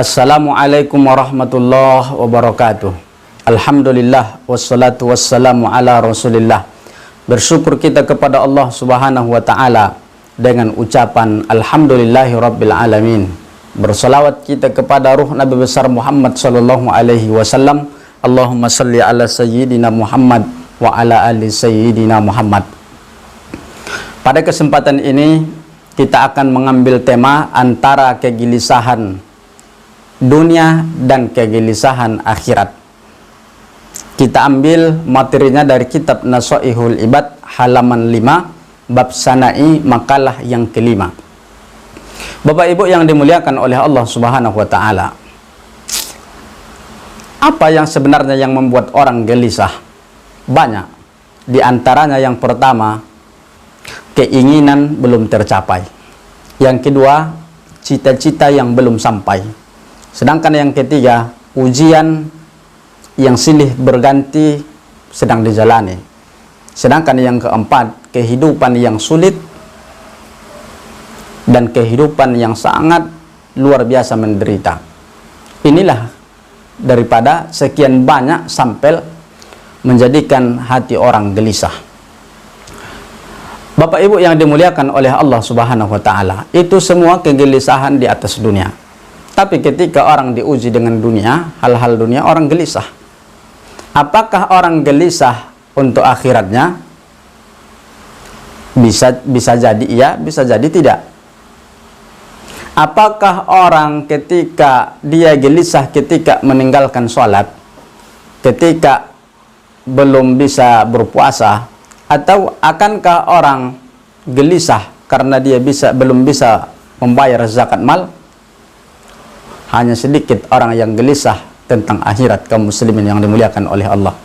Assalamualaikum warahmatullahi wabarakatuh. Alhamdulillah wassalatu wassalamu ala Rasulillah. Bersyukur kita kepada Allah Subhanahu wa taala dengan ucapan alhamdulillahi rabbil alamin. Bersalawat kita kepada ruh Nabi besar Muhammad sallallahu alaihi wasallam. Allahumma salli ala sayyidina Muhammad wa ala ali sayyidina Muhammad. Pada kesempatan ini kita akan mengambil tema antara kegelisahan dunia dan kegelisahan akhirat. Kita ambil materinya dari kitab Nasaihul Ibad halaman 5 bab sana'i makalah yang kelima. Bapak Ibu yang dimuliakan oleh Allah Subhanahu wa taala. Apa yang sebenarnya yang membuat orang gelisah? Banyak. Di antaranya yang pertama, keinginan belum tercapai. Yang kedua, cita-cita yang belum sampai. Sedangkan yang ketiga, ujian yang silih berganti sedang dijalani. Sedangkan yang keempat, kehidupan yang sulit dan kehidupan yang sangat luar biasa menderita. Inilah daripada sekian banyak sampel menjadikan hati orang gelisah. Bapak Ibu yang dimuliakan oleh Allah Subhanahu wa taala, itu semua kegelisahan di atas dunia. Tapi ketika orang diuji dengan dunia, hal-hal dunia, orang gelisah. Apakah orang gelisah untuk akhiratnya? Bisa jadi iya, bisa jadi tidak. Apakah orang ketika dia gelisah ketika meninggalkan sholat, ketika belum bisa berpuasa, atau akankah orang gelisah karena dia belum bisa membayar zakat mal? Hanya sedikit orang yang gelisah tentang akhirat, kaum muslimin yang dimuliakan oleh Allah.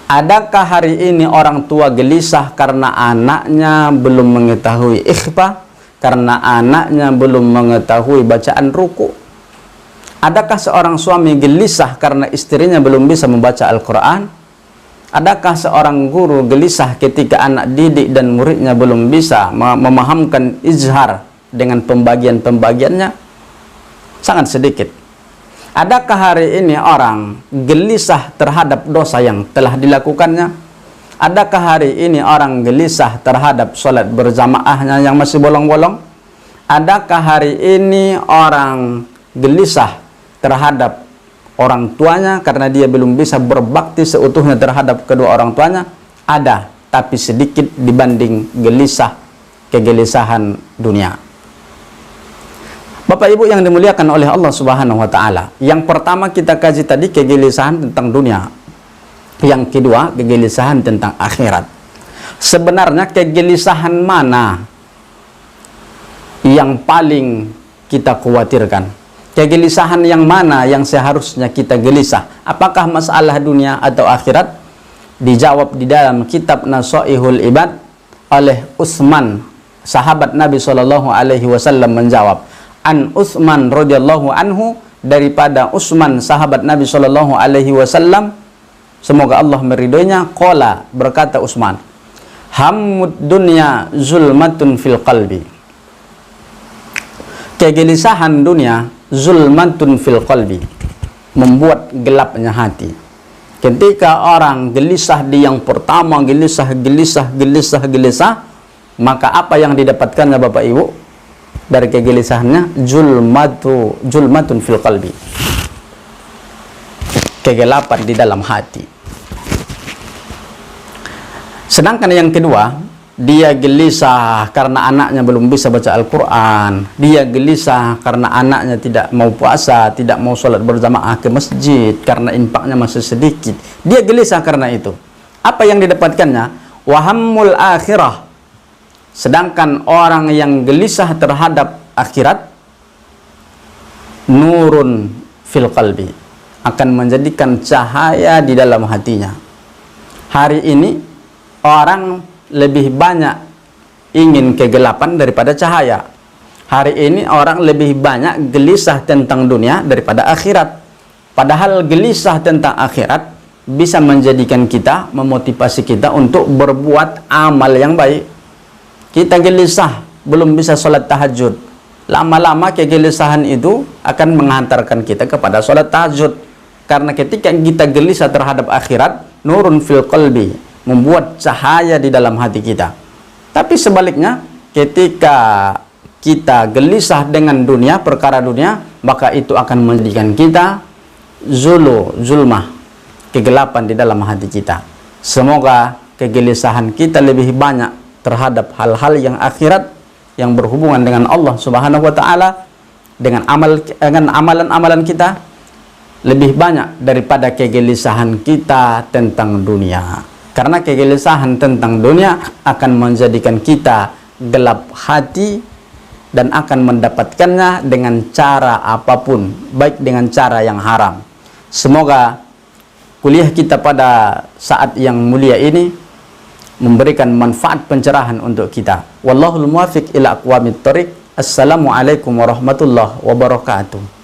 Adakah hari ini orang tua gelisah karena anaknya belum mengetahui ikhfa, karena anaknya belum mengetahui bacaan ruku? Adakah seorang suami gelisah karena istrinya belum bisa membaca Al-Quran? Adakah seorang guru gelisah ketika anak didik dan muridnya belum bisa memahamkan izhar dengan pembagian-pembagiannya? Sangat sedikit. Adakah hari ini orang gelisah terhadap dosa yang telah dilakukannya? Adakah hari ini orang gelisah terhadap sholat berjamaahnya yang masih bolong-bolong? Adakah hari ini orang gelisah terhadap orang tuanya karena dia belum bisa berbakti seutuhnya terhadap kedua orang tuanya? Ada, tapi sedikit dibanding kegelisahan dunia. Bapak Ibu yang dimuliakan oleh Allah Subhanahu wa taala. Yang pertama kita kaji tadi kegelisahan tentang dunia. Yang kedua, kegelisahan tentang akhirat. Sebenarnya kegelisahan mana yang paling kita khawatirkan? Kegelisahan yang mana yang seharusnya kita gelisah? Apakah masalah dunia atau akhirat? Dijawab di dalam kitab Nasaihul Ibad oleh Utsman, sahabat Nabi sallallahu alaihi wasallam menjawab, an Utsman radhiyallahu anhu, daripada Utsman sahabat Nabi sallallahu alaihi wasallam, semoga Allah meridhoinya, qala, berkata Utsman, hammud dunya zulmatun fil qalbi. Kegelisahan dunia zulmatun fil qalbi, membuat gelapnya hati. Ketika orang gelisah di yang pertama, gelisah, maka apa yang didapatkannya Bapak Ibu dari kegelisahannya? Zulmatun fil qalbi, kegelapan di dalam hati. Sedangkan yang kedua, dia gelisah karena anaknya belum bisa baca Al-Quran, dia gelisah karena anaknya tidak mau puasa, tidak mau sholat berjamaah ke masjid karena infaknya masih sedikit. Dia gelisah karena itu. Apa yang didapatkannya? Wahammul akhirah. Sedangkan orang yang gelisah terhadap akhirat, nurun fil qalbi, akan menjadikan cahaya di dalam hatinya. Hari ini orang lebih banyak ingin kegelapan daripada cahaya. Hari ini orang lebih banyak gelisah tentang dunia daripada akhirat. Padahal gelisah tentang akhirat bisa menjadikan kita, memotivasi kita untuk berbuat amal yang baik. Kita gelisah belum bisa sholat tahajud, lama-lama kegelisahan itu akan menghantarkan kita kepada sholat tahajud. Karena ketika kita gelisah terhadap akhirat, nurun fil qalbi, membuat cahaya di dalam hati kita. Tapi sebaliknya, ketika kita gelisah dengan dunia, perkara dunia, maka itu akan menjadikan kita zulmah, kegelapan di dalam hati kita. Semoga kegelisahan kita lebih banyak terhadap hal-hal yang akhirat, yang berhubungan dengan Allah Subhanahu wa taala, dengan amalan-amalan kita lebih banyak daripada kegelisahan kita tentang dunia. Karena kegelisahan tentang dunia akan menjadikan kita gelap hati dan akan mendapatkannya dengan cara apapun, baik dengan cara yang haram. Semoga kuliah kita pada saat yang mulia ini memberikan manfaat pencerahan untuk kita. Wallahul muwaffiq ila aqwamit thoriq. Assalamualaikum warahmatullahi wabarakatuh.